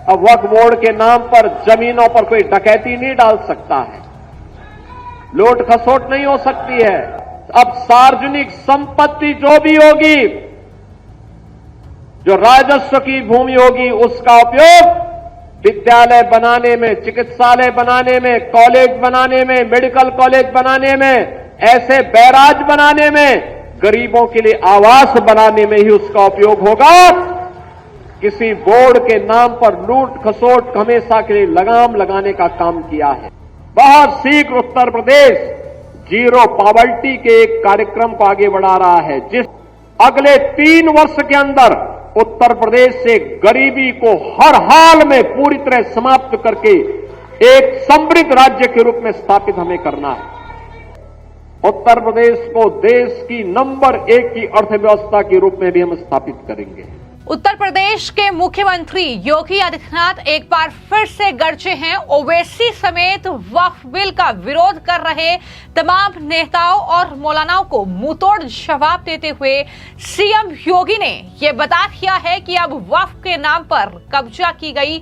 अब वक्फ बोर्ड के नाम पर जमीनों पर कोई डकैती नहीं डाल सकता है, लूट खसोट नहीं हो सकती है। अब सार्वजनिक संपत्ति जो भी होगी, जो राजस्व की भूमि होगी, उसका उपयोग विद्यालय बनाने में, चिकित्सालय बनाने में, कॉलेज बनाने में, मेडिकल कॉलेज बनाने में, ऐसे बैराज बनाने में, गरीबों के लिए आवास बनाने में ही उसका उपयोग होगा। किसी बोर्ड के नाम पर लूट खसोट हमेशा के लिए लगाम लगाने का काम किया है। बहुत शीघ्र उत्तर प्रदेश जीरो पॉवर्टी के एक कार्यक्रम को आगे बढ़ा रहा है, जिस अगले 3 वर्ष के अंदर उत्तर प्रदेश से गरीबी को हर हाल में पूरी तरह समाप्त करके एक समृद्ध राज्य के रूप में स्थापित हमें करना है। उत्तर प्रदेश को देश की नंबर 1 की अर्थव्यवस्था के रूप में भी हम स्थापित करेंगे। उत्तर प्रदेश के मुख्यमंत्री योगी आदित्यनाथ एक बार फिर से गरजे हैं। ओवैसी समेत वक्फ बिल का विरोध कर रहे तमाम नेताओं और मौलानाओं को मुंहतोड़ जवाब देते हुए सीएम योगी ने यह बता दिया है कि अब वक्फ के नाम पर कब्जा की गई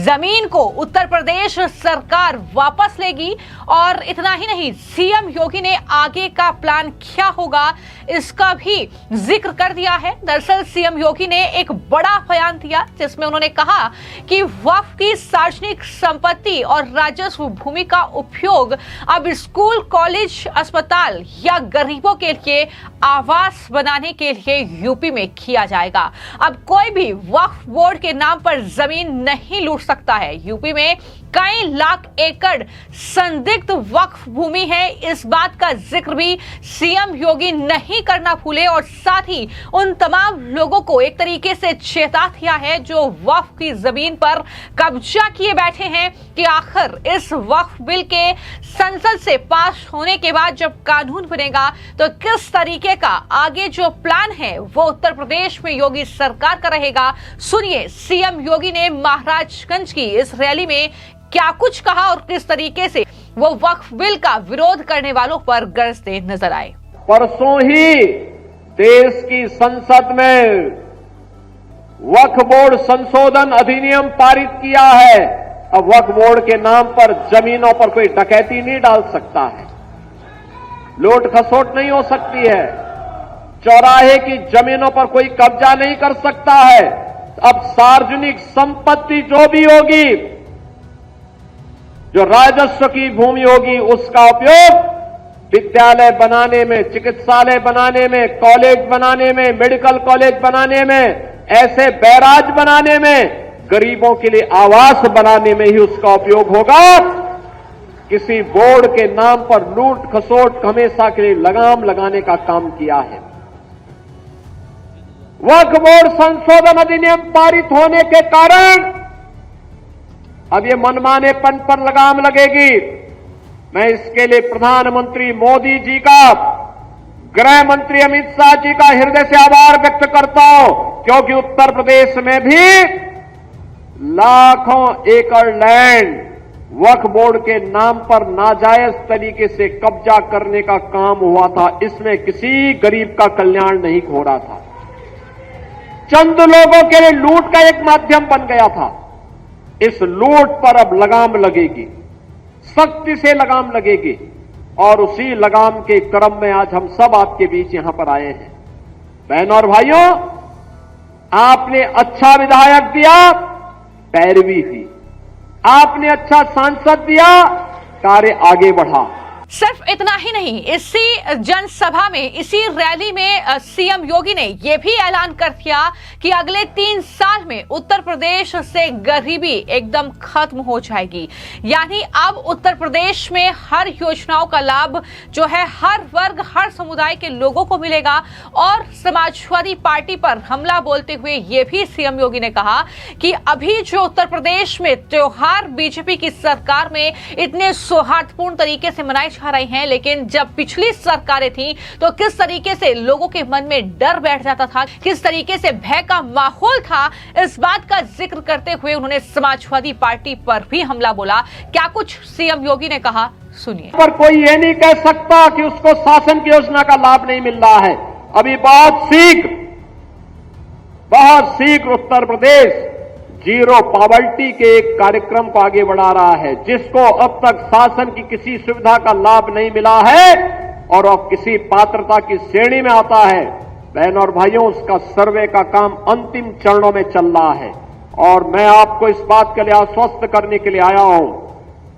जमीन को उत्तर प्रदेश सरकार वापस लेगी। और इतना ही नहीं, सीएम योगी ने आगे का प्लान क्या होगा इसका भी जिक्र कर दिया है। दरअसल सीएम योगी ने एक बड़ा बयान दिया जिसमें उन्होंने कहा कि वक्फ की सार्वजनिक संपत्ति और राजस्व भूमि का उपयोग अब स्कूल, कॉलेज, अस्पताल या गरीबों के लिए आवास बनाने के लिए यूपी में किया जाएगा। अब कोई भी वक्फ बोर्ड के नाम पर जमीन नहीं लूट सकता है। यूपी में कई लाख एकड़ संदिग्ध वक्फ भूमि है, इस बात का जिक्र भी सीएम योगी नहीं करना भूले और साथ ही उन तमाम लोगों को एक तरीके से चेता दिया है जो वक्फ की जमीन पर कब्जा किए बैठे हैं कि आखिर इस वक्फ बिल के संसद से पास होने के बाद जब कानून बनेगा तो किस तरीके का आगे जो प्लान है वो उत्तर प्रदेश में योगी सरकार का रहेगा। सुनिए सीएम योगी ने महाराजगंज की इस रैली में क्या कुछ कहा और किस तरीके से वो वक्फ बिल का विरोध करने वालों पर गरजते नजर आए। परसों ही देश की संसद में वक्फ बोर्ड संशोधन अधिनियम पारित किया है। अब वक्फ बोर्ड के नाम पर जमीनों पर कोई डकैती नहीं डाल सकता है, लूट खसोट नहीं हो सकती है, चौराहे की जमीनों पर कोई कब्जा नहीं कर सकता है। अब सार्वजनिक संपत्ति जो भी होगी, जो राजस्व की भूमि होगी, उसका उपयोग विद्यालय बनाने में, चिकित्सालय बनाने में, कॉलेज बनाने में, मेडिकल कॉलेज बनाने में, ऐसे बैराज बनाने में, गरीबों के लिए आवास बनाने में ही उसका उपयोग होगा। किसी बोर्ड के नाम पर लूट खसोट हमेशा के लिए लगाम लगाने का काम किया है। वक्फ बोर्ड संशोधन अधिनियम पारित होने के कारण अब ये मनमानेपन पर लगाम लगेगी। मैं इसके लिए प्रधानमंत्री मोदी जी का, गृह मंत्री अमित शाह जी का हृदय से आभार व्यक्त करता हूं, क्योंकि उत्तर प्रदेश में भी लाखों एकड़ लैंड वक्फ बोर्ड के नाम पर नाजायज तरीके से कब्जा करने का काम हुआ था। इसमें किसी गरीब का कल्याण नहीं हो रहा था, चंद लोगों के लिए लूट का एक माध्यम बन गया था। इस लूट पर अब लगाम लगेगी, सख्ती से लगाम लगेगी और उसी लगाम के क्रम में आज हम सब आपके बीच यहां पर आए हैं। बहनों और भाइयों, आपने अच्छा विधायक दिया, पैरवी हुई, आपने अच्छा सांसद दिया, कार्य आगे बढ़ा। सिर्फ इतना ही नहीं, इसी जनसभा में, इसी रैली में सीएम योगी ने यह भी ऐलान कर दिया कि अगले 3 साल में उत्तर प्रदेश से गरीबी एकदम खत्म हो जाएगी। यानी अब उत्तर प्रदेश में हर योजनाओं का लाभ जो है हर वर्ग, हर समुदाय के लोगों को मिलेगा। और समाजवादी पार्टी पर हमला बोलते हुए यह भी सीएम योगी ने कहा कि अभी जो उत्तर प्रदेश में त्योहार बीजेपी की सरकार में इतने सौहार्दपूर्ण तरीके से मनाए जा रहे हैं, लेकिन जब पिछली सरकारें थी तो किस तरीके से लोगों के मन में डर बैठ जाता था, किस तरीके से भय का माहौल था, इस बात का जिक्र करते हुए उन्होंने समाजवादी पार्टी पर भी हमला बोला। क्या कुछ सीएम योगी ने कहा, सुनिए। पर कोई ये नहीं कह सकता कि उसको शासन की योजना का लाभ नहीं मिल रहा है। अभी बहुत शीघ्र उत्तर प्रदेश जीरो पॉवर्टी के एक कार्यक्रम को आगे बढ़ा रहा है, जिसको अब तक शासन की किसी सुविधा का लाभ नहीं मिला है और अब किसी पात्रता की श्रेणी में आता है। बहन और भाइयों, उसका सर्वे का काम अंतिम चरणों में चल रहा है और मैं आपको इस बात के लिए आश्वस्त करने के लिए आया हूं,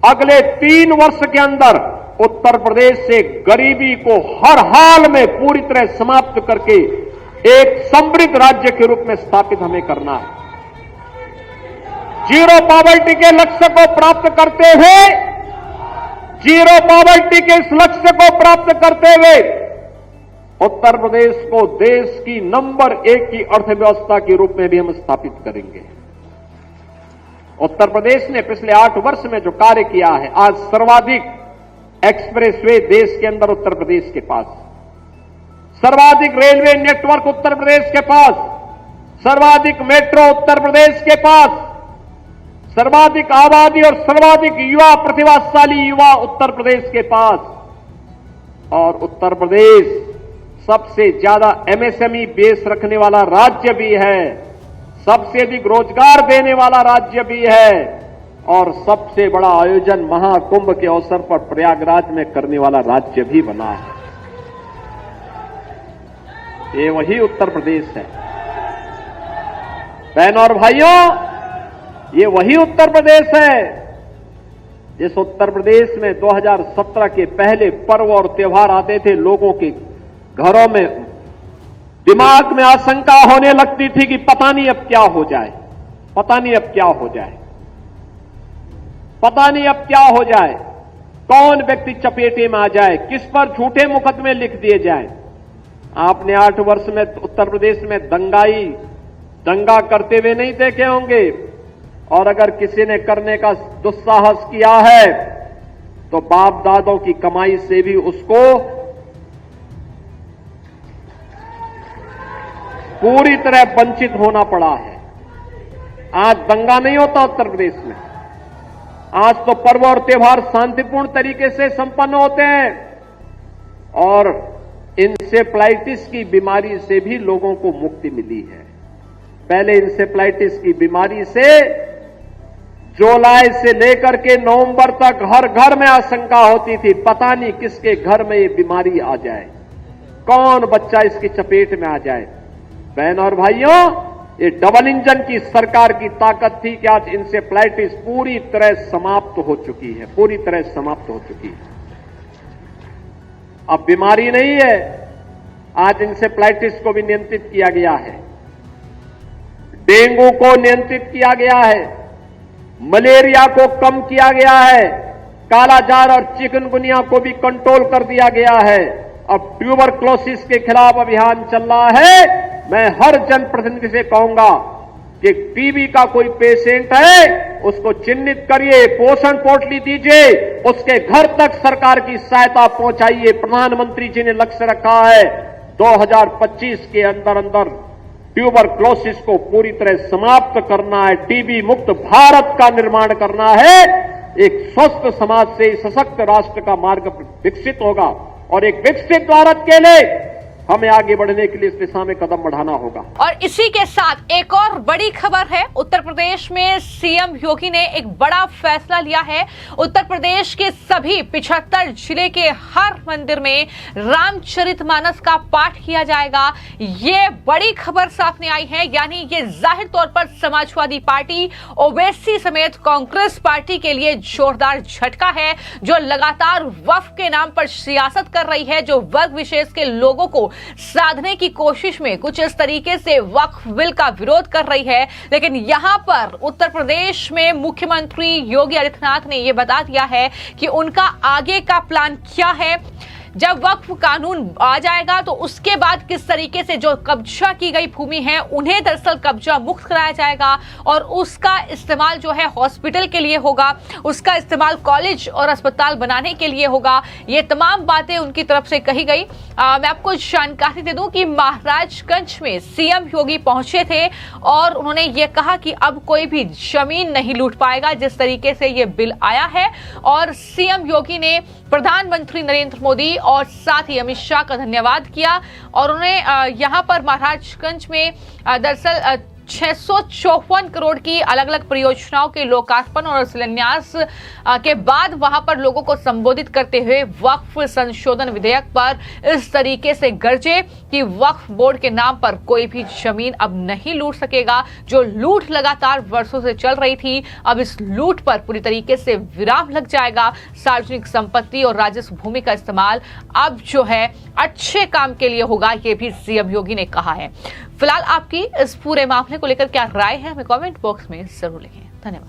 अगले 3 वर्ष के अंदर उत्तर प्रदेश से गरीबी को हर हाल में पूरी तरह समाप्त करके एक समृद्ध राज्य के रूप में स्थापित हमें करना है। जीरो पॉवर्टी के लक्ष्य को प्राप्त करते हुए, जीरो पॉवर्टी के इस लक्ष्य को प्राप्त करते हुए उत्तर प्रदेश को देश की नंबर 1 की अर्थव्यवस्था के रूप में भी हम स्थापित करेंगे। उत्तर प्रदेश ने पिछले 8 वर्ष में जो कार्य किया है, आज सर्वाधिक एक्सप्रेसवे देश के अंदर उत्तर प्रदेश के पास, सर्वाधिक रेलवे नेटवर्क उत्तर प्रदेश के पास, सर्वाधिक मेट्रो उत्तर प्रदेश के पास, सर्वाधिक आबादी और सर्वाधिक युवा प्रतिभाशाली युवा उत्तर प्रदेश के पास, और उत्तर प्रदेश सबसे ज्यादा एमएसएमई बेस रखने वाला राज्य भी है, सबसे अधिक रोजगार देने वाला राज्य भी है और सबसे बड़ा आयोजन महाकुंभ के अवसर पर प्रयागराज में करने वाला राज्य भी बना है। ये वही उत्तर प्रदेश है। बहन और भाइयों, ये वही उत्तर प्रदेश है जिस उत्तर प्रदेश में 2017 के पहले पर्व और त्योहार आते थे, लोगों के घरों में दिमाग में आशंका होने लगती थी कि पता नहीं अब क्या हो जाए, पता नहीं अब क्या हो जाए, पता नहीं अब क्या हो जाए, कौन व्यक्ति चपेटे में आ जाए, किस पर झूठे मुकदमे लिख दिए जाए। आपने 8 वर्ष में उत्तर प्रदेश में दंगा करते हुए नहीं देखे होंगे, और अगर किसी ने करने का दुस्साहस किया है तो बाप दादों की कमाई से भी उसको पूरी तरह वंचित होना पड़ा है। आज दंगा नहीं होता उत्तर प्रदेश में, आज तो पर्व और त्योहार शांतिपूर्ण तरीके से संपन्न होते हैं और इंसेफ्लाइटिस की बीमारी से भी लोगों को मुक्ति मिली है। पहले इंसेफ्लाइटिस की बीमारी से जुलाई से लेकर के नवंबर तक हर घर में आशंका होती थी, पता नहीं किसके घर में ये बीमारी आ जाए, कौन बच्चा इसकी चपेट में आ जाए। बहन और भाइयों, ये डबल इंजन की सरकार की ताकत थी कि आज इंसेफ्लाइटिस पूरी तरह समाप्त हो चुकी है, पूरी तरह समाप्त हो चुकी है। अब बीमारी नहीं है, आज इंसेफ्लाइटिस को भी नियंत्रित किया गया है, डेंगू को नियंत्रित किया गया है, मलेरिया को कम किया गया है, कालाजार और चिकनगुनिया को भी कंट्रोल कर दिया गया है। अब ट्यूबरक्लोसिस के खिलाफ अभियान चल रहा है। मैं हर जनप्रतिनिधि से कहूंगा कि टीबी का कोई पेशेंट है, उसको चिन्हित करिए, पोषण पोटली दीजिए, उसके घर तक सरकार की सहायता पहुंचाइए। प्रधानमंत्री जी ने लक्ष्य रखा है 2025 के अंदर ट्यूबरक्लोसिस को पूरी तरह समाप्त करना है, टीबी मुक्त भारत का निर्माण करना है। एक स्वस्थ समाज से सशक्त राष्ट्र का मार्ग विकसित होगा और एक विकसित भारत के लिए हमें आगे बढ़ने के लिए इस दिशा में कदम बढ़ाना होगा। और इसी के साथ एक और बड़ी खबर है, उत्तर प्रदेश में सीएम योगी ने एक बड़ा फैसला लिया है। उत्तर प्रदेश के सभी 75 जिले के हर मंदिर में रामचरितमानस का पाठ किया जाएगा। ये बड़ी खबर सामने आई है, यानी ये जाहिर तौर पर समाजवादी पार्टी, ओवैसी समेत कांग्रेस पार्टी के लिए जोरदार झटका है, जो लगातार वक्फ के नाम पर सियासत कर रही है, जो वर्ग विशेष के लोगों को साधने की कोशिश में कुछ इस तरीके से वक्फ बिल का विरोध कर रही है। लेकिन यहां पर उत्तर प्रदेश में मुख्यमंत्री योगी आदित्यनाथ ने यह बता दिया है कि उनका आगे का प्लान क्या है। जब वक्फ कानून आ जाएगा तो उसके बाद किस तरीके से जो कब्जा की गई भूमि है उन्हें दरअसल कब्जा मुक्त कराया जाएगा और उसका इस्तेमाल जो है हॉस्पिटल के लिए होगा, उसका इस्तेमाल कॉलेज और अस्पताल बनाने के लिए होगा। ये तमाम बातें उनकी तरफ से कही गई। मैं आपको जानकारी दे दूं कि महाराजगंज में सीएम योगी पहुंचे थे और उन्होंने ये कहा कि अब कोई भी जमीन नहीं लूट पाएगा जिस तरीके से ये बिल आया है। और सीएम योगी ने प्रधानमंत्री नरेंद्र मोदी और साथ ही अमित शाह का धन्यवाद किया और उन्हें यहां पर महाराजगंज में दरअसल 654 करोड़ की अलग अलग परियोजनाओं के लोकार्पण और शिलान्यास के बाद वहां पर लोगों को संबोधित करते हुए वक्फ संशोधन विधेयक पर इस तरीके से गरजे कि वक्फ बोर्ड के नाम पर कोई भी जमीन अब नहीं लूट सकेगा। जो लूट लगातार वर्षों से चल रही थी, अब इस लूट पर पूरी तरीके से विराम लग जाएगा। सार्वजनिक संपत्ति और राजस्व भूमि का इस्तेमाल अब जो है अच्छे काम के लिए होगा, ये भी सीएम योगी ने कहा है। फिलहाल आपकी इस पूरे मामले को लेकर क्या राय है, हमें कमेंट बॉक्स में जरूर लिखें। धन्यवाद।